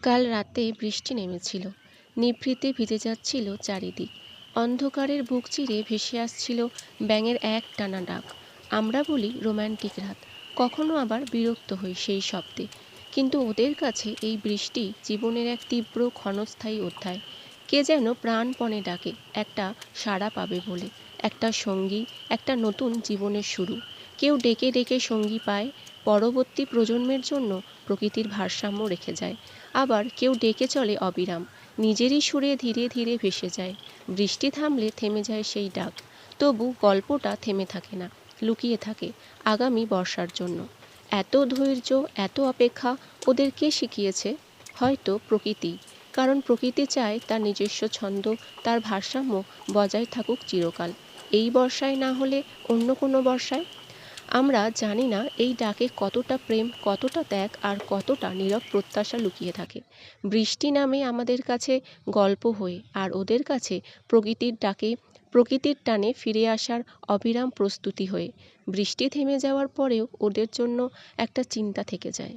কাল রাতে বৃষ্টি নেমেছিল। নিভৃতে ভিজে যাচ্ছিল চারিদিক। অন্ধকারের বুক চিরে ভেসে আসছিল ব্যাঙের এক টানা ডাক। আমরা বলি রোম্যান্টিক রাত, কখনো আবার বিরক্ত হই সেই শব্দে। কিন্তু ওদের কাছে এই বৃষ্টি জীবনের এক তীব্র ক্ষণস্থায়ী অধ্যায়। কে যেন প্রাণপণে ডাকে, একটা সাড়া পাবে বলে, একটা সঙ্গী, একটা নতুন জীবনের শুরু। কেউ ডেকে ডেকে সঙ্গী পায়, পরবর্তী প্রজন্মের জন্য প্রকৃতির ভারসাম্য রেখে যায়। আবার কেউ ডেকে চলে অবিরাম, নিজেরই সুরে ধীরে ধীরে ভেসে যায়। বৃষ্টি থামলে থেমে যায় সেই ডাক, তবু গল্পটা থেমে থাকে না, লুকিয়ে থাকে আগামী বর্ষার জন্য। এত ধৈর্য, এত অপেক্ষা ওদের কে শিখিয়েছে? হয়তো প্রকৃতি। কারণ প্রকৃতি চায় তার নিজস্ব ছন্দ, তার ভারসাম্য বজায় থাকুক চিরকাল। এই বর্ষায় না হলে অন্য কোনো বর্ষায়। আমরা জানি না এই ডাকে কতটা প্রেম, কতটা ত্যাগ আর কতটা নীরব প্রত্যাশা লুকিয়ে থাকে। বৃষ্টি নামে আমাদের কাছে গল্প হয়ে, আর ওদের কাছে প্রকৃতির ডাকে, প্রকৃতির টানে ফিরে আসার অবিরাম প্রস্তুতি হয়ে। বৃষ্টি থেমে যাওয়ার পরেও ওদের জন্য একটা চিন্তা থেকে যায়।